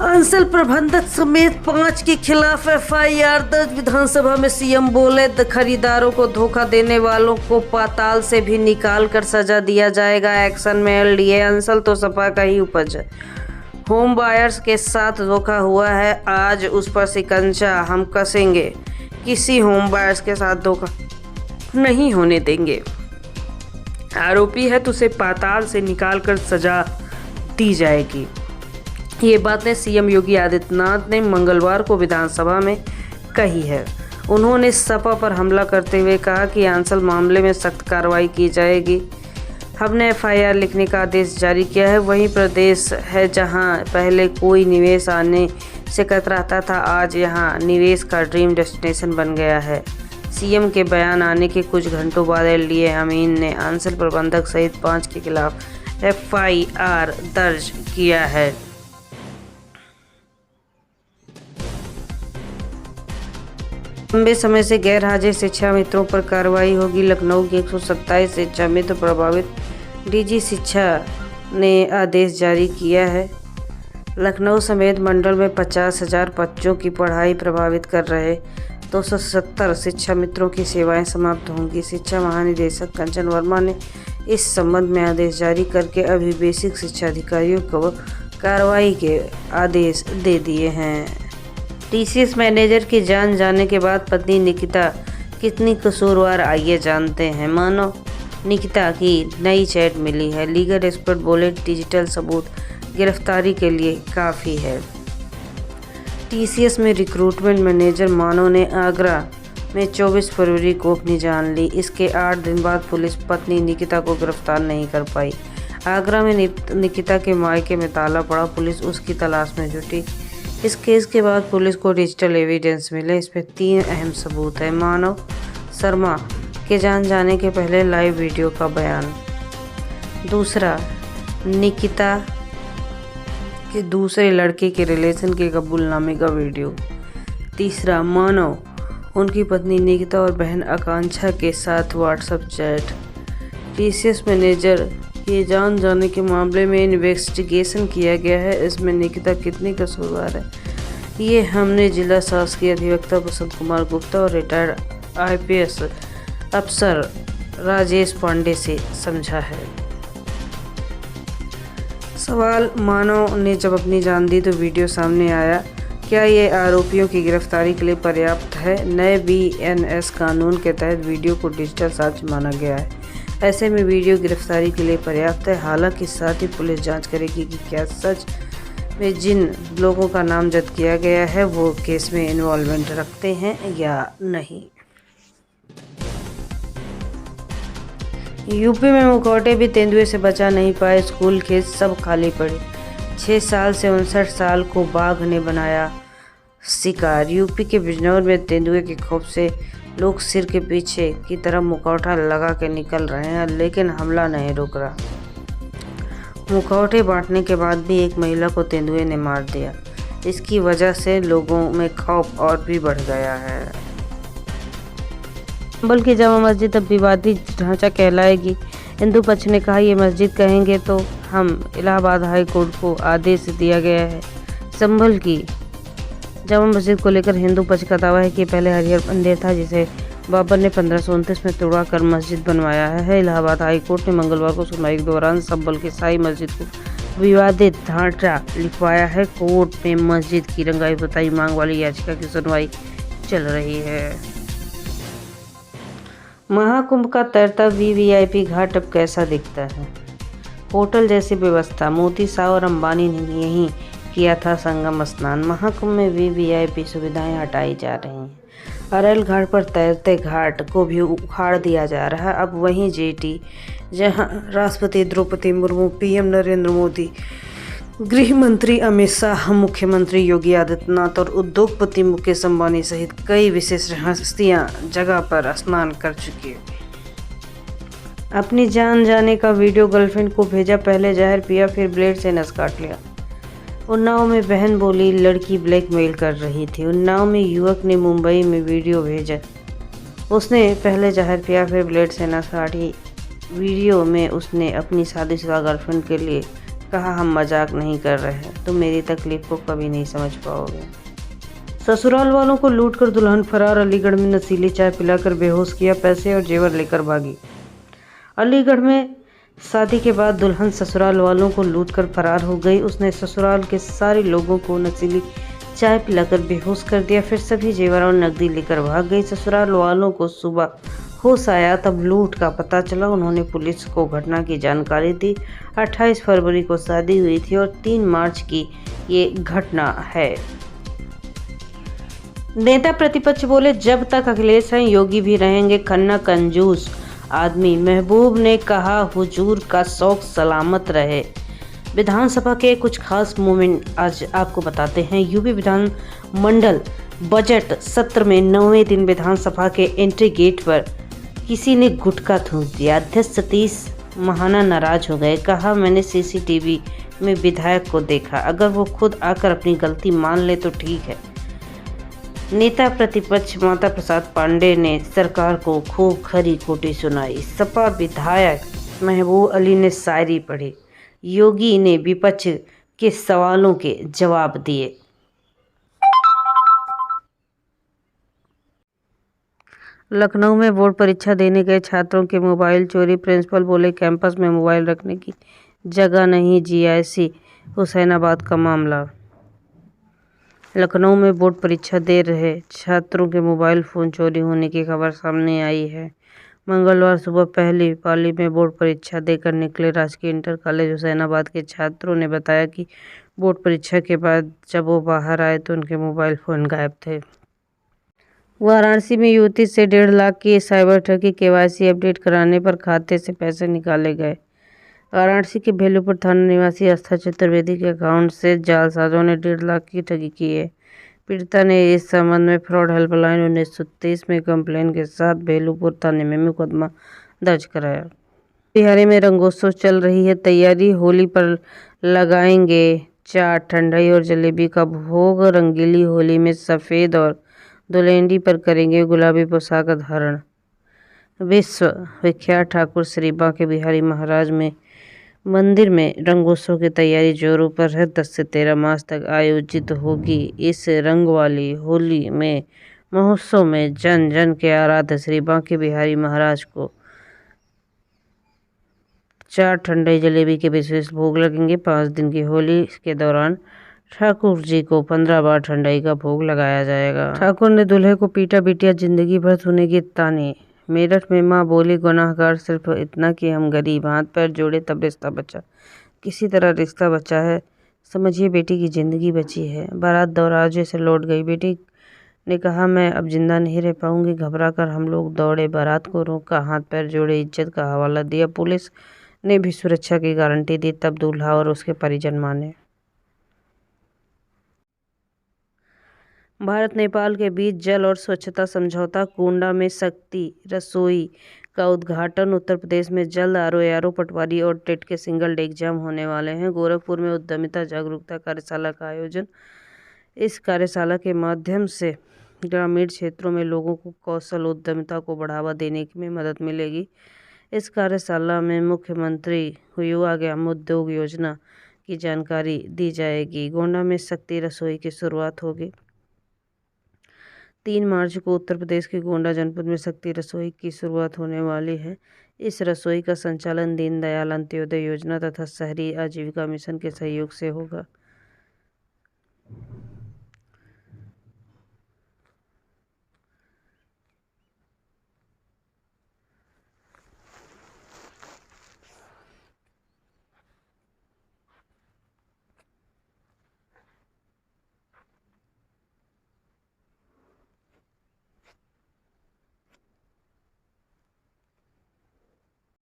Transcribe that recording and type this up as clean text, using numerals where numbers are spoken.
अंचल प्रबंधक समेत 5 के खिलाफ एफआईआर दर्ज। विधानसभा में सीएम बोले, खरीदारों को धोखा देने वालों को पाताल से भी निकाल कर सजा दिया जाएगा। एक्शन में एलडीए। अंचल तो सपा का ही उपज है। होम बायर्स के साथ धोखा हुआ है, आज उस पर शिकंजा हम कसेंगे। किसी होम बायर्स के साथ धोखा नहीं होने देंगे। आरोपी है तो उसे पाताल से निकाल कर सजा दी जाएगी। ये बातें सीएम योगी आदित्यनाथ ने मंगलवार को विधानसभा में कही है। उन्होंने सपा पर हमला करते हुए कहा कि अंचल मामले में सख्त कार्रवाई की जाएगी। हमने एफआईआर लिखने का आदेश जारी किया है। वही प्रदेश है जहां पहले कोई निवेश आने से कतराता था, आज यहां निवेश का ड्रीम डेस्टिनेशन बन गया है। सीएम के बयान आने के कुछ घंटों बाद एलडीए अमीन ने अंचल प्रबंधक सहित 5 के खिलाफ एफआईआर दर्ज किया है। लंबे समय से गैर हाजिर शिक्षा मित्रों पर कार्रवाई होगी। लखनऊ के 127 शिक्षा मित्र प्रभावित, डीजी शिक्षा ने आदेश जारी किया है। लखनऊ समेत मंडल में 50,000 बच्चों की पढ़ाई प्रभावित कर रहे 270 शिक्षा मित्रों की सेवाएं समाप्त होंगी। शिक्षा महानिदेशक कंचन वर्मा ने इस संबंध में आदेश जारी करके अभी बेसिक शिक्षा अधिकारियों को कार्रवाई के आदेश दे दिए हैं। टीसीएस मैनेजर की जान जाने के बाद पत्नी निकिता कितनी कसूरवार, आइए जानते हैं। मानो निकिता की नई चैट मिली है। लीगल एक्सपर्ट बोले, डिजिटल सबूत गिरफ्तारी के लिए काफ़ी है। टीसीएस में रिक्रूटमेंट मैनेजर मानो ने आगरा में 24 फरवरी को अपनी जान ली। इसके 8 दिन बाद पुलिस पत्नी निकिता को गिरफ्तार नहीं कर पाई। आगरा में निकिता के मायके में ताला पड़ा, पुलिस उसकी तलाश में जुटी। इस केस के बाद पुलिस को डिजिटल एविडेंस मिले। इसमें 3 अहम सबूत हैं। मानव शर्मा के जान जाने के पहले लाइव वीडियो का बयान, दूसरा निकिता के दूसरे लड़के के रिलेशन के कबूलनामे का वीडियो, तीसरा मानव उनकी पत्नी निकिता और बहन आकांक्षा के साथ व्हाट्सएप चैट। टीसीएस मैनेजर के जान जाने के मामले में इन्वेस्टिगेशन किया गया है। इसमें निकिता कितनी कसूरवार है, ये हमने जिला शासकीय अधिवक्ता बसंत कुमार गुप्ता और रिटायर्ड आईपीएस अफसर राजेश पांडे से समझा है। सवाल, मानव ने जब अपनी जान दी तो वीडियो सामने आया, क्या ये आरोपियों की गिरफ्तारी के लिए पर्याप्त है? नए बीएनएस कानून के तहत वीडियो को डिजिटल साक्ष्य माना गया है। ऐसे में वीडियो गिरफ्तारी के लिए पर्याप्त है। हालांकि साथ ही पुलिस जांच करेगी कि क्या सच में जिन लोगों का नामजद किया गया है वो केस में इन्वॉल्वमेंट रखते हैं या नहीं। यूपी में मुखौटे भी तेंदुए से बचा नहीं पाए। स्कूल खेत सब खाली पड़े। 6 साल से 59 साल को बाघ ने बनाया शिकार। यूपी के बिजनौर में तेंदुए के खौफ से लोग सिर के पीछे की तरफ मुखौटा लगा के निकल रहे हैं, लेकिन हमला नहीं रुक रहा। मुखौटे बांटने के बाद भी एक महिला को तेंदुए ने मार दिया। इसकी वजह से लोगों में खौफ और भी बढ़ गया है। संभल की जामा मस्जिद अब विवादित ढांचा कहलाएगी। हिंदू पक्ष ने कहा, ये मस्जिद कहेंगे तो हम इलाहाबाद हाई कोर्ट को आदेश दिया गया है। संभल की जामा मस्जिद को लेकर हिंदू पक्ष का दावा है कि पहले हरिहर मंदिर था, जिसे बाबर ने 1529 में तोड़वाकर मस्जिद बनवाया है। इलाहाबाद हाई कोर्ट ने मंगलवार को सुनवाई के दौरान संभल की शाही मस्जिद को विवादित ढांचा लिखवाया है। कोर्ट में मस्जिद की रंगाई बताई मांग वाली याचिका की सुनवाई चल रही है। महाकुंभ का तैरता वीवीआईपी घाट अब कैसा दिखता है? होटल जैसी व्यवस्था। मोदी, शाह और अंबानी ने यहीं किया था संगम स्नान। महाकुंभ में वीवीआईपी सुविधाएं हटाई जा रही हैं। अरैल घाट पर तैरते घाट को भी उखाड़ दिया जा रहा है। अब वहीं जेटी, जहां राष्ट्रपति द्रौपदी मुर्मू, पीएम नरेंद्र मोदी, गृह मंत्री अमित शाह, मुख्यमंत्री योगी आदित्यनाथ और उद्योगपति मुकेश अंबानी सहित कई विशिष्ट हस्तियां जगह पर स्नान कर चुकी हैं। अपनी जान जाने का वीडियो गर्लफ्रेंड को भेजा, पहले जहर पिया फिर ब्लेड से नस काट लिया। उन्नाव में बहन बोली, लड़की ब्लैकमेल कर रही थी। उन्नाव में युवक ने मुंबई में वीडियो भेजा, उसने पहले जहर पिया फिर ब्लेड से नस काटी। वीडियो में उसने अपनी शादीशुदा गर्लफ्रेंड के लिए कहा हम मजाक नहीं कर रहे हैं, तुम मेरी तकलीफ को कभी नहीं समझ पाओगे। ससुराल वालों को लूटकर दुल्हन फरार, अलीगढ़ में नशीली चाय पिलाकर बेहोश किया, पैसे और जेवर लेकर भागी। अलीगढ़ में शादी के बाद दुल्हन ससुराल वालों को लूटकर फरार हो गई। उसने ससुराल के सारे लोगों को नशीली चाय पिलाकर बेहोश कर दिया, फिर सभी जेवर और नकदी लेकर भाग गई। ससुराल वालों को सुबह होश आया, तब लूट का पता चला। उन्होंने पुलिस को घटना की जानकारी दी। 28 फरवरी को शादी हुई थी और 3 मार्च की ये घटना है। नेता प्रतिपक्ष बोले, जब तक अखिलेश हैं योगी भी रहेंगे। खन्ना कंजूस आदमी। महबूब ने कहा, हुजूर का शौक सलामत रहे। विधानसभा के कुछ खास मोमेंट आज आपको बताते हैं। यूपी विधानमंडल बजट सत्र में 9वें दिन विधानसभा के एंट्री गेट पर किसी ने गुटखा थूक दिया। अध्यक्ष सतीश महाना नाराज हो गए। कहा, मैंने सीसीटीवी में विधायक को देखा, अगर वो खुद आकर अपनी गलती मान ले तो ठीक है। नेता प्रतिपक्ष माता प्रसाद पांडे ने सरकार को खूब खरी खोटी सुनाई। सपा विधायक महबूब अली ने शायरी पढ़ी। योगी ने विपक्ष के सवालों के जवाब दिए। लखनऊ में बोर्ड परीक्षा देने गए छात्रों के मोबाइल चोरी। प्रिंसिपल बोले, कैंपस में मोबाइल रखने की जगह नहीं। जीआईसी हुसैनाबाद का मामला। लखनऊ में बोर्ड परीक्षा दे रहे छात्रों के मोबाइल फ़ोन चोरी होने की खबर सामने आई है। मंगलवार सुबह पहली पाली में बोर्ड परीक्षा देकर निकले राजकीय इंटर कॉलेज हुसैनाबाद के छात्रों ने बताया कि बोर्ड परीक्षा के बाद जब वो बाहर आए तो उनके मोबाइल फ़ोन गायब थे। वाराणसी में युवती से 1.5 लाख की साइबर ठगी। केवाईसी अपडेट कराने पर खाते से पैसे निकाले गए। वाराणसी के भेलूपुर थाना निवासी आस्था चतुर्वेदी के अकाउंट से जालसाजों ने 1.5 लाख की ठगी की है। पीड़िता ने इस संबंध में फ्रॉड हेल्पलाइन 1923 में कंप्लेन के साथ भेलूपुर थाने में मुकदमा दर्ज कराया। बिहारी में रंगोत्सव चल रही है तैयारी। होली पर लगाएंगे चाट, ठंडाई और जलेबी का भोग। रंगीली होली में सफ़ेद और धुलेंडी पर करेंगे गुलाबी पोशाक धारण। विश्व विख्यात ठाकुर श्री बांके बिहारी महाराज में मंदिर में रंगोत्सव की तैयारी जोरों पर है। 10 से 13 मार्च तक आयोजित होगी इस रंग वाली होली में महोत्सव में जन जन के आराध्य श्री बांके बिहारी महाराज को चाट, ठंडाई, जलेबी के विशेष भोग लगेंगे। 5 दिन की होली के दौरान ठाकुर जी को 15 बार ठंडाई का भोग लगाया जाएगा। ठाकुर ने दूल्हे को पीटा, बिटिया जिंदगी भर सुनेगी ताने। मेरठ में मां बोली, गुनाहगार सिर्फ इतना कि हम गरीब, हाथ पैर जोड़े तब रिश्ता बचा। किसी तरह रिश्ता बचा है, समझिए बेटी की जिंदगी बची है। बारात दरवाजे से लौट गई। बेटी ने कहा, मैं अब जिंदा नहीं रह पाऊंगी। घबरा कर हम लोग दौड़े, बारात को रोका, हाथ पैर जोड़े, इज्जत का हवाला दिया। पुलिस ने भी सुरक्षा की गारंटी दी, तब दूल्हा और उसके परिजन माने। भारत नेपाल के बीच जल और स्वच्छता समझौता। गोंडा में शक्ति रसोई का उद्घाटन। उत्तर प्रदेश में जल्द आरओ, पटवारी और टेट के सिंगल डे एग्जाम होने वाले हैं। गोरखपुर में उद्यमिता जागरूकता कार्यशाला का आयोजन। इस कार्यशाला के माध्यम से ग्रामीण क्षेत्रों में लोगों को कौशल उद्यमिता को बढ़ावा देने में मदद मिलेगी। इस कार्यशाला में मुख्यमंत्री युवा ग्राम उद्योग योजना की जानकारी दी जाएगी। गोंडा में शक्ति रसोई की शुरुआत होगी। 3 मार्च को उत्तर प्रदेश के गोंडा जनपद में शक्ति रसोई की शुरुआत होने वाली है। इस रसोई का संचालन दीनदयाल अंत्योदय योजना तथा शहरी आजीविका मिशन के सहयोग से होगा।